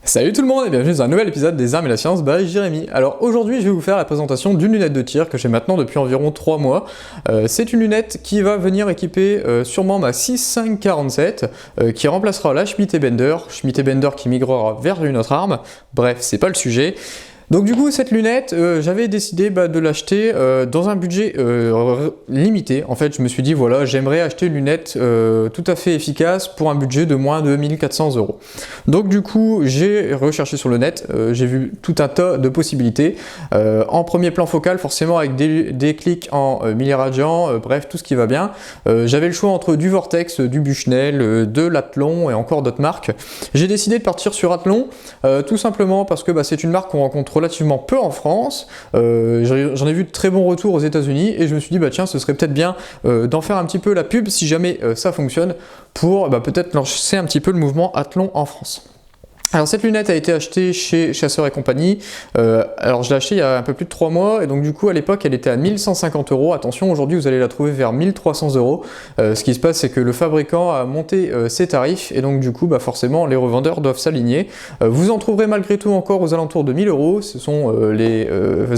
Salut tout le monde et bienvenue dans un nouvel épisode des Armes et la Science by Jérémy. Alors aujourd'hui je vais vous faire la présentation d'une lunette de tir que j'ai maintenant depuis environ 3 mois. C'est une lunette qui va venir équiper sûrement ma 6.5-47 qui remplacera la Schmitt & Bender qui migrera vers une autre arme. Bref, c'est pas le sujet. Donc du coup cette lunette, j'avais décidé de l'acheter dans un budget limité. En fait je me suis dit voilà, j'aimerais acheter une lunette tout à fait efficace pour un budget de moins de 1400 €. Donc du coup j'ai recherché sur le net, j'ai vu tout un tas de possibilités. En premier plan focal forcément avec des clics en milliradian, bref tout ce qui va bien. J'avais le choix entre du Vortex, du Bushnell, de l'Athlon et encore d'autres marques. J'ai décidé de partir sur Athlon tout simplement parce que c'est une marque qu'on rencontre relativement peu en France. J'en ai vu de très bons retours aux États-Unis et je me suis dit tiens, ce serait peut-être bien d'en faire un petit peu la pub si jamais ça fonctionne pour peut-être lancer un petit peu le mouvement Athlon en France. Alors cette lunette a été achetée chez Chasseurs et compagnie, alors je l'ai achetée il y a un peu plus de 3 mois et donc du coup à l'époque elle était à 1150 €, attention aujourd'hui vous allez la trouver vers 1300 €, ce qui se passe c'est que le fabricant a monté ses tarifs et donc du coup forcément les revendeurs doivent s'aligner. Vous en trouverez malgré tout encore aux alentours de 1000 €, ce sont les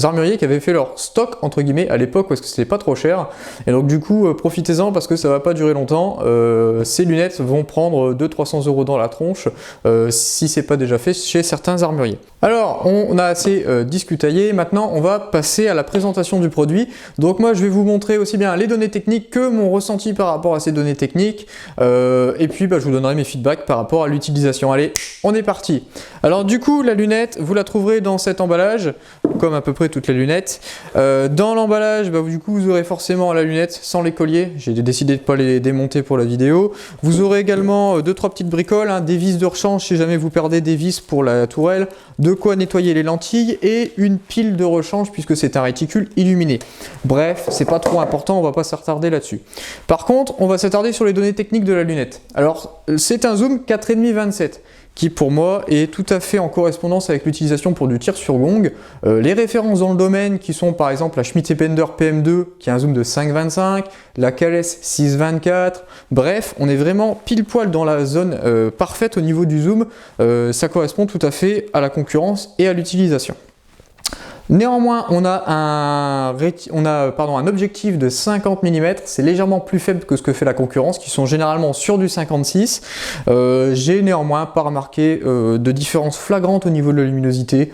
armuriers qui avaient fait leur stock entre guillemets à l'époque parce que c'était pas trop cher et donc du coup profitez-en parce que ça va pas durer longtemps, ces lunettes vont prendre 200-300 € dans la tronche si c'est pas déjà fait chez certains armuriers. Alors on a assez discutaillé, maintenant on va passer à la présentation du produit. Donc moi je vais vous montrer aussi bien les données techniques que mon ressenti par rapport à ces données techniques et puis je vous donnerai mes feedbacks par rapport à l'utilisation. Allez, on est parti. Alors du coup la lunette vous la trouverez dans cet emballage comme à peu près toutes les lunettes. Dans l'emballage du coup vous aurez forcément la lunette sans les colliers, j'ai décidé de ne pas les démonter pour la vidéo. Vous aurez également 2-3 petites bricoles, des vis de rechange si jamais vous perdez des vis pour la tourelle, de quoi nettoyer les lentilles et une pile de rechange puisque c'est un réticule illuminé. Bref, c'est pas trop important, on va pas s'attarder là-dessus. Par contre, on va s'attarder sur les données techniques de la lunette. Alors, c'est un zoom 4,5-27 qui pour moi est tout à fait en correspondance avec l'utilisation pour du tir sur gong. Les références dans le domaine qui sont par exemple la Schmitt & Bender PM2 qui a un zoom de 5,25, la Kales 6,24, bref on est vraiment pile poil dans la zone parfaite au niveau du zoom, ça correspond tout à fait à la concurrence et à l'utilisation. Néanmoins, on a un objectif de 50 mm, c'est légèrement plus faible que ce que fait la concurrence, qui sont généralement sur du 56. J'ai néanmoins pas remarqué de différence flagrante au niveau de la luminosité.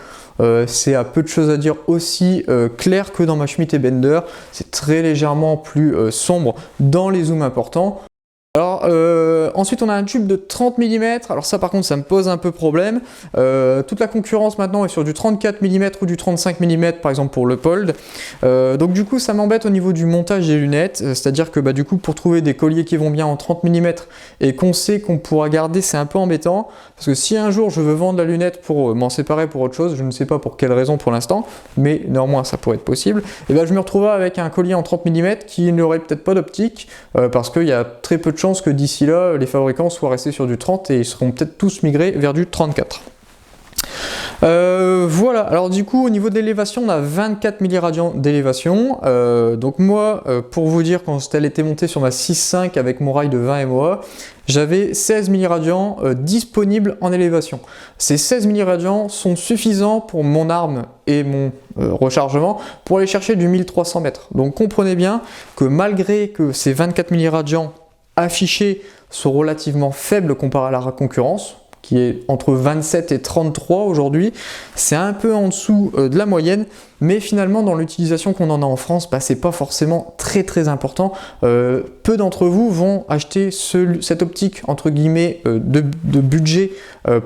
C'est à peu de choses à dire aussi clair que dans ma Schmitt & Bender, c'est très légèrement plus sombre dans les zooms importants. Alors ensuite on a un tube de 30 mm, alors ça par contre ça me pose un peu problème. Toute la concurrence maintenant est sur du 34 mm ou du 35 mm par exemple pour le Pold. Donc du coup ça m'embête au niveau du montage des lunettes, c'est-à-dire que du coup pour trouver des colliers qui vont bien en 30 mm et qu'on sait qu'on pourra garder, c'est un peu embêtant. Parce que si un jour je veux vendre la lunette pour m'en séparer pour autre chose, je ne sais pas pour quelle raison pour l'instant, mais néanmoins ça pourrait être possible, et je me retrouverai avec un collier en 30 mm qui n'aurait peut-être pas d'optique, parce qu'il y a très peu de chances que d'ici là les fabricants soient restés sur du 30 et ils seront peut-être tous migrés vers du 34. Voilà, alors du coup au niveau de l'élévation on a 24 milliradians d'élévation, donc moi pour vous dire quand elle était montée sur ma 6.5 avec mon rail de 20 MOA, j'avais 16 milliradians disponibles en élévation. Ces 16 milliradians sont suffisants pour mon arme et mon rechargement pour aller chercher du 1300 mètres. Donc comprenez bien que malgré que ces 24 milliradians affichés sont relativement faibles comparé à la concurrence, qui est entre 27 et 33 aujourd'hui, c'est un peu en dessous de la moyenne, mais finalement dans l'utilisation qu'on en a en France, c'est pas forcément très important. Peu d'entre vous vont acheter cette optique entre guillemets de budget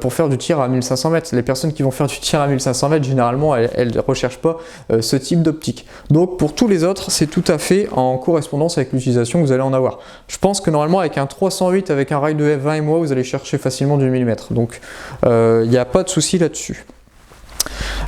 pour faire du tir à 1500 mètres. Les personnes qui vont faire du tir à 1500 mètres, généralement elles ne recherchent pas ce type d'optique. Donc pour tous les autres, c'est tout à fait en correspondance avec l'utilisation que vous allez en avoir. Je pense que normalement avec un 308 avec un rail de 20 MOA, vous allez chercher facilement du millimètre. Donc il n'y a pas de souci là-dessus.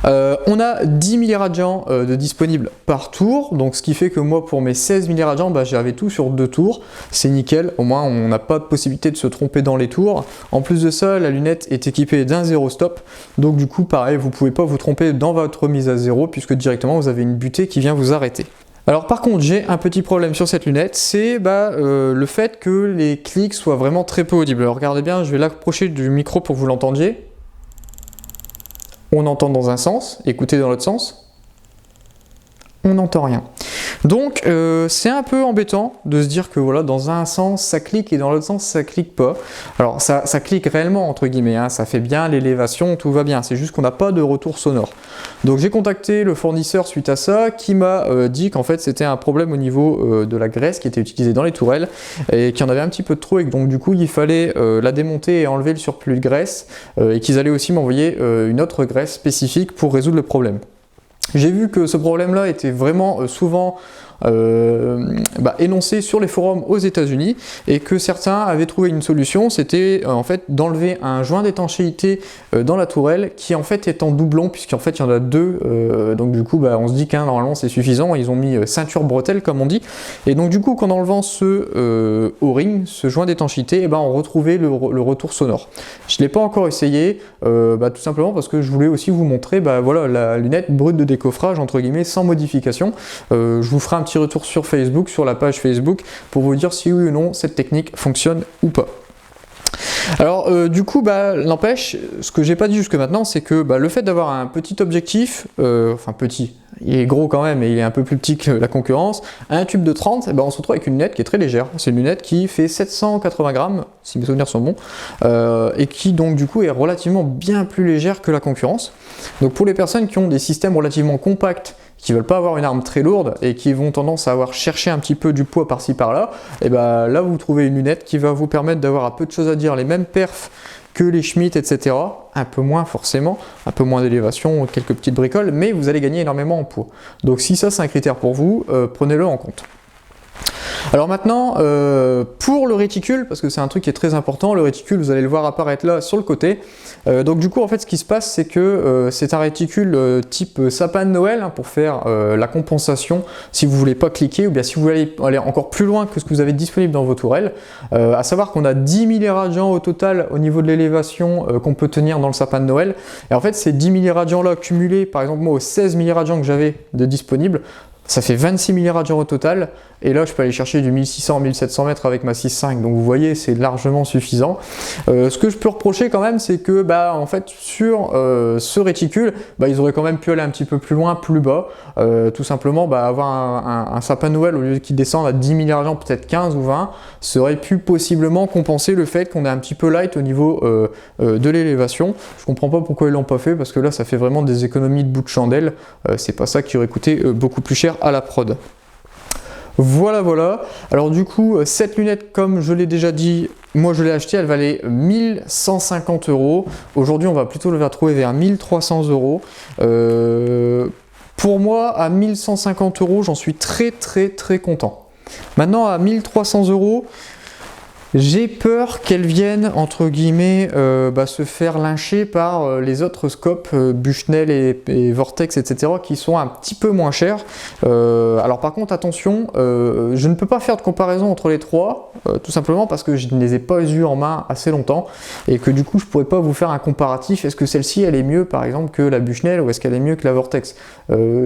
On a 10 milliradians de disponibles par tour, donc ce qui fait que moi pour mes 16 milliradians j'avais tout sur 2 tours, c'est nickel, au moins on n'a pas de possibilité de se tromper dans les tours. En plus de ça, la lunette est équipée d'un 0 stop, donc du coup pareil, vous ne pouvez pas vous tromper dans votre mise à 0 puisque directement vous avez une butée qui vient vous arrêter. Alors par contre, j'ai un petit problème sur cette lunette, c'est le fait que les clics soient vraiment très peu audibles. Alors regardez bien, je vais l'approcher du micro pour que vous l'entendiez. On entend dans un sens, écoutez dans l'autre sens, on n'entend rien. Donc c'est un peu embêtant de se dire que voilà, dans un sens ça clique et dans l'autre sens ça clique pas. Alors ça clique réellement entre guillemets, hein, ça fait bien l'élévation, tout va bien, c'est juste qu'on n'a pas de retour sonore. Donc j'ai contacté le fournisseur suite à ça qui m'a dit qu'en fait c'était un problème au niveau de la graisse qui était utilisée dans les tourelles et qu'il y en avait un petit peu de trop et que donc du coup il fallait la démonter et enlever le surplus de graisse et qu'ils allaient aussi m'envoyer une autre graisse spécifique pour résoudre le problème. J'ai vu que ce problème-là était vraiment souvent énoncé sur les forums aux États-Unis et que certains avaient trouvé une solution, c'était en fait d'enlever un joint d'étanchéité dans la tourelle qui en fait est en doublon puisqu'en fait il y en a deux, donc du coup on se dit qu'un normalement c'est suffisant, ils ont mis ceinture bretelle comme on dit, et donc du coup qu'en enlevant ce O-ring, ce joint d'étanchéité, on retrouvait le retour sonore. Je ne l'ai pas encore essayé, tout simplement parce que je voulais aussi vous montrer voilà, la lunette brute de décoffrage entre guillemets sans modification. Je vous ferai un petit retour sur Facebook, sur la page Facebook, pour vous dire si oui ou non cette technique fonctionne ou pas. Alors du coup, n'empêche, ce que j'ai pas dit jusque maintenant, c'est que le fait d'avoir un petit objectif, enfin petit, il est gros quand même et il est un peu plus petit que la concurrence, un tube de 30, on se retrouve avec une lunette qui est très légère. C'est une lunette qui fait 780 grammes, si mes souvenirs sont bons, et qui donc du coup est relativement bien plus légère que la concurrence. Donc pour les personnes qui ont des systèmes relativement compacts, qui veulent pas avoir une arme très lourde et qui vont tendance à avoir cherché un petit peu du poids par-ci par-là, et là vous trouvez une lunette qui va vous permettre d'avoir un peu de choses à dire, les mêmes perfs que les Schmitt, etc. Un peu moins forcément, un peu moins d'élévation, quelques petites bricoles, mais vous allez gagner énormément en poids. Donc si ça c'est un critère pour vous, prenez-le en compte. Alors maintenant, pour le réticule, parce que c'est un truc qui est très important, le réticule, vous allez le voir apparaître là sur le côté. Donc du coup, en fait, ce qui se passe, c'est que c'est un réticule type sapin de Noël, pour faire la compensation si vous voulez pas cliquer, ou bien si vous voulez aller encore plus loin que ce que vous avez disponible dans vos tourelles. À savoir qu'on a 10 milliradians au total au niveau de l'élévation qu'on peut tenir dans le sapin de Noël. Et en fait, ces 10 milliradians là cumulés, par exemple moi aux 16 milliradians que j'avais de disponibles, ça fait 26 milliradians au total, et là je peux aller chercher du 1600-1700 mètres avec ma 6.5, donc vous voyez c'est largement suffisant. Ce que je peux reprocher quand même, c'est que en fait sur ce réticule, ils auraient quand même pu aller un petit peu plus loin, plus bas, tout simplement avoir un sapin Noël au lieu qu'il descende à 10 milliradians, peut-être 15 ou 20, ça aurait pu possiblement compenser le fait qu'on est un petit peu light au niveau de l'élévation. Je comprends pas pourquoi ils l'ont pas fait, parce que là ça fait vraiment des économies de bout de chandelle, c'est pas ça qui aurait coûté beaucoup plus cher à la prod. Voilà. Alors du coup, cette lunette, comme je l'ai déjà dit, moi je l'ai achetée, elle valait 1150 €. Aujourd'hui, on va plutôt la trouver vers 1300 €. Pour moi, à 1150 €, j'en suis très content. Maintenant, à 1300 €, j'ai peur qu'elle vienne, entre guillemets, se faire lyncher par les autres scopes, Bushnell et Vortex, etc., qui sont un petit peu moins chers. Alors par contre, attention, je ne peux pas faire de comparaison entre les trois, tout simplement parce que je ne les ai pas eues en main assez longtemps, et que du coup, je ne pourrais pas vous faire un comparatif. Est-ce que celle-ci, elle est mieux, par exemple, que la Bushnell, ou est-ce qu'elle est mieux que la Vortex?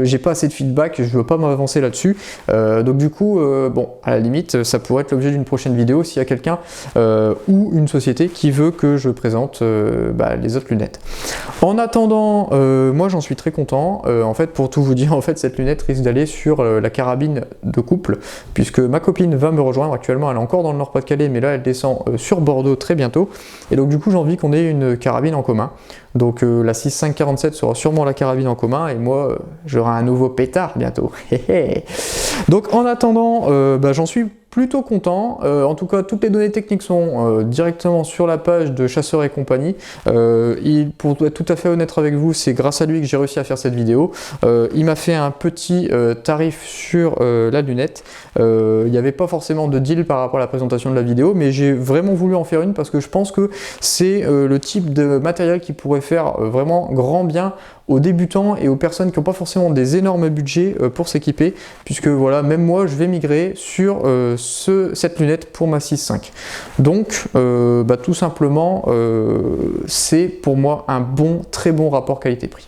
J'ai pas assez de feedback, je ne veux pas m'avancer là-dessus. Donc du coup, à la limite, ça pourrait être l'objet d'une prochaine vidéo s'il y a quelqu'un ou une société qui veut que je présente les autres lunettes. En attendant, moi j'en suis très content. En fait, pour tout vous dire, en fait, cette lunette risque d'aller sur la carabine de couple, puisque ma copine va me rejoindre actuellement. Elle est encore dans le Nord-Pas-de-Calais, mais là elle descend sur Bordeaux très bientôt. Et donc du coup, j'ai envie qu'on ait une carabine en commun. Donc la 6.5-47 sera sûrement la carabine en commun, et moi j'aurai un nouveau pétard bientôt. Donc en attendant, j'en suis plutôt content. En tout cas, toutes les données techniques sont directement sur la page de Chasseurs et compagnie. Pour être tout à fait honnête avec vous, c'est grâce à lui que j'ai réussi à faire cette vidéo. Il m'a fait un petit tarif sur la lunette. Il n'y avait pas forcément de deal par rapport à la présentation de la vidéo, mais j'ai vraiment voulu en faire une parce que je pense que c'est le type de matériel qui pourrait faire vraiment grand bien aux débutants et aux personnes qui n'ont pas forcément des énormes budgets pour s'équiper, puisque voilà, même moi je vais migrer sur cette lunette pour ma 6.5. Donc tout simplement c'est pour moi un très bon rapport qualité-prix.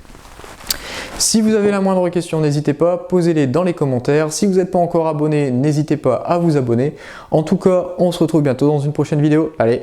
Si vous avez la moindre question, n'hésitez pas, posez-les dans les commentaires. Si vous n'êtes pas encore abonné, n'hésitez pas à vous abonner. En tout cas, on se retrouve bientôt dans une prochaine vidéo. Allez,